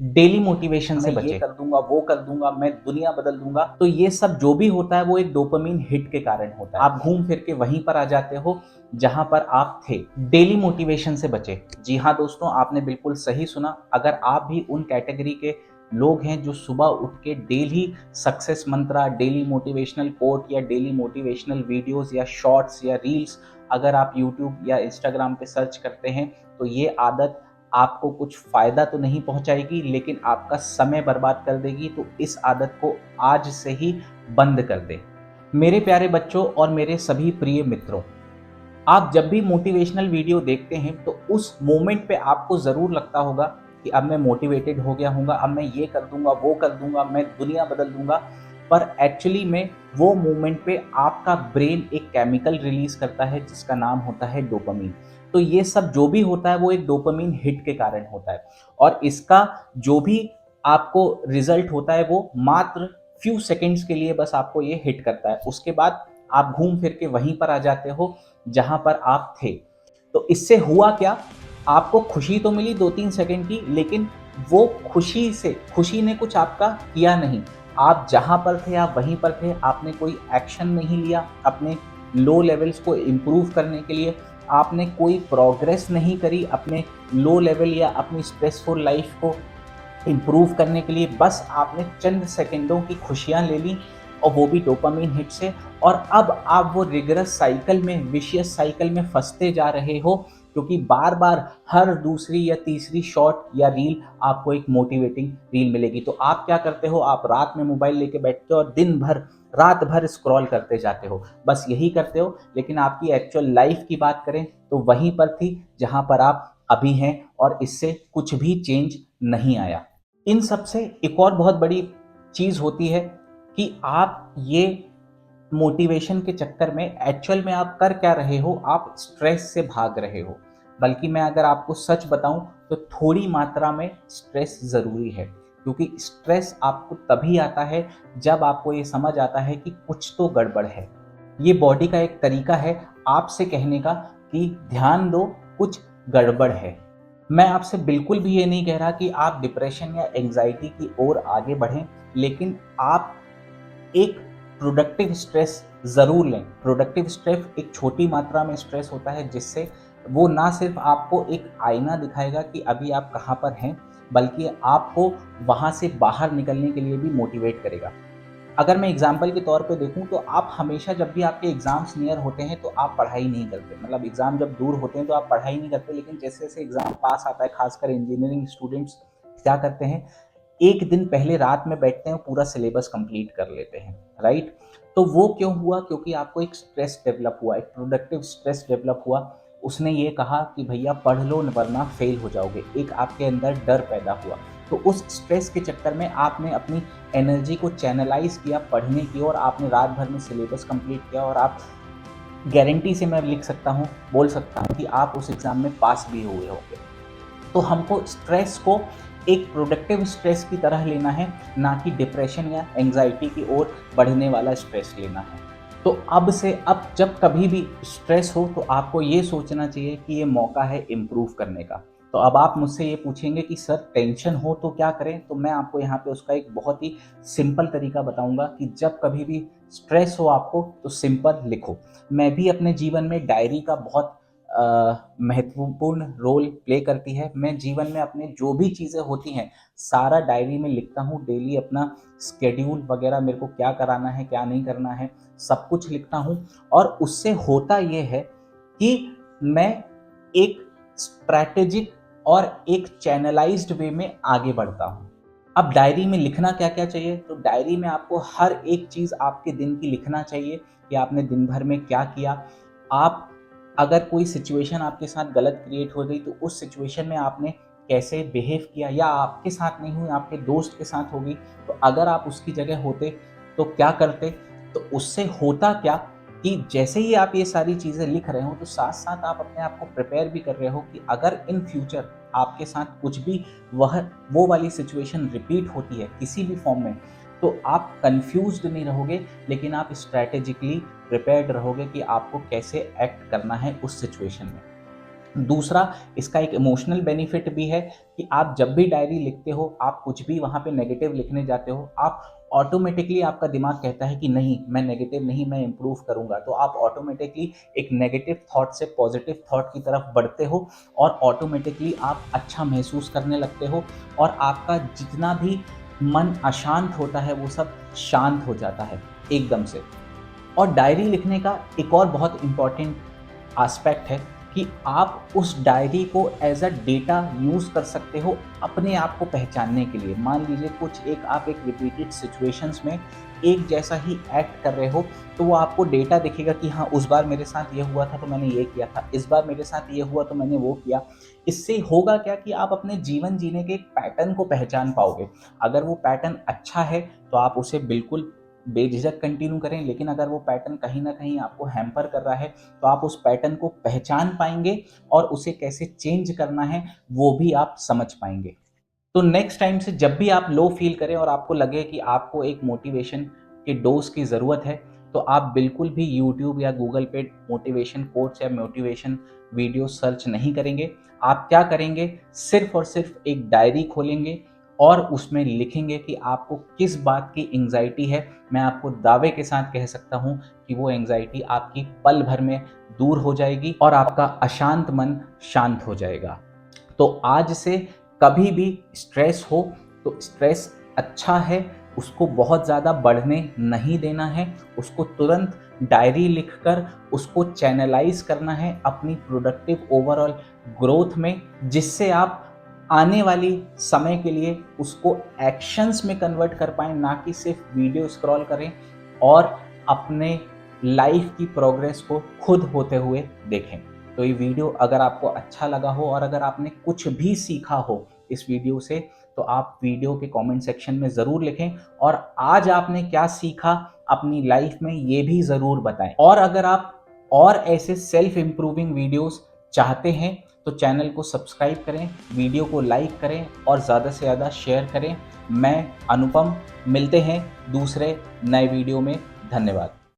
Daily motivation से मैं ये बचे। कर दूंगा, वो कर दूंगा, मैं दुनिया बदल दूंगा। तो ये सब जो भी होता है वो एक डोपामिन हिट के कारण होता है। आप घूम फिर के वहीं पर आ जाते हो जहां पर आप थे। डेली मोटिवेशन से बचे। जी हाँ दोस्तों, आपने बिल्कुल सही सुना। अगर आप भी उन कैटेगरी के लोग हैं जो सुबह उठ के डेली सक्सेस मंत्रा, डेली मोटिवेशनल कोट या डेली मोटिवेशनल वीडियोस या शॉर्ट्स या रील्स अगर आप यूट्यूब या इंस्टाग्राम पे सर्च करते हैं, तो ये आदत आपको कुछ फ़ायदा तो नहीं पहुंचाएगी, लेकिन आपका समय बर्बाद कर देगी। तो इस आदत को आज से ही बंद कर दें। मेरे प्यारे बच्चों और मेरे सभी प्रिय मित्रों, आप जब भी मोटिवेशनल वीडियो देखते हैं तो उस मोमेंट पे आपको ज़रूर लगता होगा कि अब मैं मोटिवेटेड हो गया हूँगा, अब मैं ये कर दूंगा, वो कर दूंगा, मैं दुनिया बदल दूंगा। पर एक्चुअली में वो मोमेंट पे आपका ब्रेन एक केमिकल रिलीज करता है जिसका नाम होता है डोपामीन। तो ये सब जो भी होता है वो एक डोपामीन हिट के कारण होता है, और इसका जो भी आपको रिजल्ट होता है वो मात्र फ्यू सेकेंड्स के लिए बस आपको ये हिट करता है। उसके बाद आप घूम फिर के वहीं पर आ जाते हो जहां पर आप थे। तो इससे हुआ क्या, आपको खुशी तो मिली 2-3 सेकंड की, लेकिन वो खुशी ने कुछ आपका किया नहीं। आप जहां पर थे आप वहीं पर थे, आपने कोई एक्शन नहीं लिया अपने लो लेवल्स को इम्प्रूव करने के लिए। आपने कोई प्रोग्रेस नहीं करी अपने लो लेवल या अपनी स्ट्रेसफुल लाइफ को इम्प्रूव करने के लिए। बस आपने चंद सेकंडों की खुशियां ले ली, और वो भी डोपामीन हिट से। और अब आप वो रिगरस साइकिल में, विशियस साइकिल में फंसते जा रहे हो, क्योंकि बार बार हर दूसरी या तीसरी शॉर्ट या रील आपको एक मोटिवेटिंग रील मिलेगी। तो आप क्या करते हो, आप रात में मोबाइल लेके बैठते हो और दिन भर रात भर स्क्रॉल करते जाते हो, बस यही करते हो। लेकिन आपकी एक्चुअल लाइफ की बात करें तो वहीं पर थी जहां पर आप अभी हैं, और इससे कुछ भी चेंज नहीं आया। इन सब से एक और बहुत बड़ी चीज होती है कि आप ये मोटिवेशन के चक्कर में एक्चुअल में आप कर क्या रहे हो, आप स्ट्रेस से भाग रहे हो। बल्कि मैं अगर आपको सच बताऊं तो थोड़ी मात्रा में स्ट्रेस ज़रूरी है, क्योंकि स्ट्रेस आपको तभी आता है जब आपको ये समझ आता है कि कुछ तो गड़बड़ है। ये बॉडी का एक तरीका है आपसे कहने का कि ध्यान दो, कुछ गड़बड़ है। मैं आपसे बिल्कुल भी ये नहीं कह रहा कि आप डिप्रेशन या एंजाइटी की ओर आगे बढ़ें, लेकिन आप एक प्रोडक्टिव स्ट्रेस ज़रूर लें। प्रोडक्टिव स्ट्रेस एक छोटी मात्रा में स्ट्रेस होता है, जिससे वो ना सिर्फ आपको एक आईना दिखाएगा कि अभी आप कहाँ पर हैं, बल्कि आपको वहाँ से बाहर निकलने के लिए भी मोटिवेट करेगा। अगर मैं एग्जाम्पल के तौर पे देखूँ तो आप हमेशा जब भी आपके एग्ज़ाम्स नियर होते हैं तो आप पढ़ाई नहीं करते। मतलब एग्ज़ाम जब दूर होते हैं तो आप पढ़ाई नहीं करते, लेकिन जैसे-जैसे एग्ज़ाम पास आता है, खासकर इंजीनियरिंग स्टूडेंट्स क्या करते हैं, 1 दिन पहले रात में बैठते हैं, पूरा सिलेबस कंप्लीट कर लेते हैं, राइट? तो वो क्यों हुआ? क्योंकि आपको एक स्ट्रेस डेवलप हुआ, एक प्रोडक्टिव स्ट्रेस डेवलप हुआ। उसने ये कहा कि भैया पढ़ लो वरना फेल हो जाओगे। एक आपके अंदर डर पैदा हुआ। तो उस स्ट्रेस के चक्कर में आपने अपनी एनर्जी को चैनलाइज़ किया पढ़ने की ओर, आपने रात भर में सिलेबस कंप्लीट किया, और आप गारंटी से मैं लिख सकता हूँ, बोल सकता हूँ कि आप उस एग्ज़ाम में पास भी हुए होंगे। तो हमको स्ट्रेस को एक प्रोडक्टिव स्ट्रेस की तरह लेना है, ना कि डिप्रेशन या एंजाइटी की ओर बढ़ने वाला स्ट्रेस लेना है। तो अब जब कभी भी स्ट्रेस हो तो आपको ये सोचना चाहिए कि ये मौका है इम्प्रूव करने का। तो अब आप मुझसे ये पूछेंगे कि सर टेंशन हो तो क्या करें? तो मैं आपको यहाँ पे उसका एक बहुत ही सिंपल तरीका बताऊँगा कि जब कभी भी स्ट्रेस हो आपको तो सिंपल लिखो। मैं भी अपने जीवन में डायरी का बहुत महत्वपूर्ण रोल प्ले करती है। मैं जीवन में अपने जो भी चीज़ें होती हैं सारा डायरी में लिखता हूँ। डेली अपना स्केड्यूल वगैरह, मेरे को क्या कराना है क्या नहीं करना है, सब कुछ लिखता हूँ। और उससे होता ये है कि मैं एक स्ट्रैटेजिक और एक चैनलाइज्ड वे में आगे बढ़ता हूँ। अब डायरी में लिखना क्या क्या चाहिए, तो डायरी में आपको हर एक चीज़ आपके दिन की लिखना चाहिए कि आपने दिन भर में क्या किया। आप अगर कोई सिचुएशन आपके साथ गलत क्रिएट हो गई तो उस सिचुएशन में आपने कैसे बिहेव किया, या आपके साथ नहीं हुई आपके दोस्त के साथ हो गई, तो अगर आप उसकी जगह होते तो क्या करते। तो उससे होता क्या कि जैसे ही आप ये सारी चीज़ें लिख रहे हो तो साथ साथ आप अपने आप को प्रिपेयर भी कर रहे हो कि अगर इन फ्यूचर आपके साथ कुछ भी वह वो वाली सिचुएशन रिपीट होती है किसी भी फॉर्म में, तो आप कंफ्यूज्ड नहीं रहोगे, लेकिन आप स्ट्रैटेजिकली प्रिपेयर्ड रहोगे कि आपको कैसे एक्ट करना है उस सिचुएशन में। दूसरा, इसका एक इमोशनल बेनिफिट भी है कि आप जब भी डायरी लिखते हो, आप कुछ भी वहाँ पे नेगेटिव लिखने जाते हो, आप ऑटोमेटिकली आपका दिमाग कहता है कि नहीं, मैं नेगेटिव नहीं, मैं इम्प्रूव करूँगा। तो आप ऑटोमेटिकली एक नेगेटिव थॉट से पॉजिटिव थॉट की तरफ बढ़ते हो और ऑटोमेटिकली आप अच्छा महसूस करने लगते हो और आपका जितना भी मन अशांत होता है वो सब शांत हो जाता है एकदम से। और डायरी लिखने का एक और बहुत इम्पॉर्टेंट एस्पेक्ट है कि आप उस डायरी को एज अ डेटा यूज़ कर सकते हो अपने आप को पहचानने के लिए। मान लीजिए कुछ आप एक रिपीटेड सिचुएशंस में एक जैसा ही एक्ट कर रहे हो, तो वो आपको डेटा दिखेगा कि हाँ, उस बार मेरे साथ ये हुआ था तो मैंने ये किया था, इस बार मेरे साथ ये हुआ तो मैंने वो किया। इससे होगा क्या कि आप अपने जीवन जीने के एक पैटर्न को पहचान पाओगे। अगर वो पैटर्न अच्छा है तो आप उसे बिल्कुल बेझिझक कंटिन्यू करें, लेकिन अगर वो पैटर्न कहीं ना कहीं आपको हैम्पर कर रहा है तो आप उस पैटर्न को पहचान पाएंगे और उसे कैसे चेंज करना है वो भी आप समझ पाएंगे। तो नेक्स्ट टाइम से जब भी आप लो फील करें और आपको लगे कि आपको एक मोटिवेशन के डोज की ज़रूरत है, तो आप बिल्कुल भी यूट्यूब या गूगल पे मोटिवेशन कोट्स या मोटिवेशन वीडियो सर्च नहीं करेंगे। आप क्या करेंगे, सिर्फ और सिर्फ एक डायरी खोलेंगे और उसमें लिखेंगे कि आपको किस बात की एंग्जाइटी है। मैं आपको दावे के साथ कह सकता हूँ कि वो एंग्जाइटी आपकी पल भर में दूर हो जाएगी और आपका अशांत मन शांत हो जाएगा। तो आज से कभी भी स्ट्रेस हो तो स्ट्रेस अच्छा है, उसको बहुत ज़्यादा बढ़ने नहीं देना है, उसको तुरंत डायरी लिखकर उसको चैनलाइज करना है अपनी प्रोडक्टिव ओवरऑल ग्रोथ में, जिससे आप आने वाली समय के लिए उसको एक्शंस में कन्वर्ट कर पाएँ, ना कि सिर्फ वीडियो स्क्रॉल करें और अपने लाइफ की प्रोग्रेस को खुद होते हुए देखें। तो ये वीडियो अगर आपको अच्छा लगा हो और अगर आपने कुछ भी सीखा हो इस वीडियो से, तो आप वीडियो के कमेंट सेक्शन में ज़रूर लिखें और आज आपने क्या सीखा अपनी लाइफ में ये भी ज़रूर बताएं। और अगर आप और ऐसे सेल्फ इम्प्रूविंग वीडियोस चाहते हैं तो चैनल को सब्सक्राइब करें, वीडियो को लाइक करें और ज़्यादा से ज़्यादा शेयर करें। मैं अनुपम, मिलते हैं दूसरे नए वीडियो में। धन्यवाद।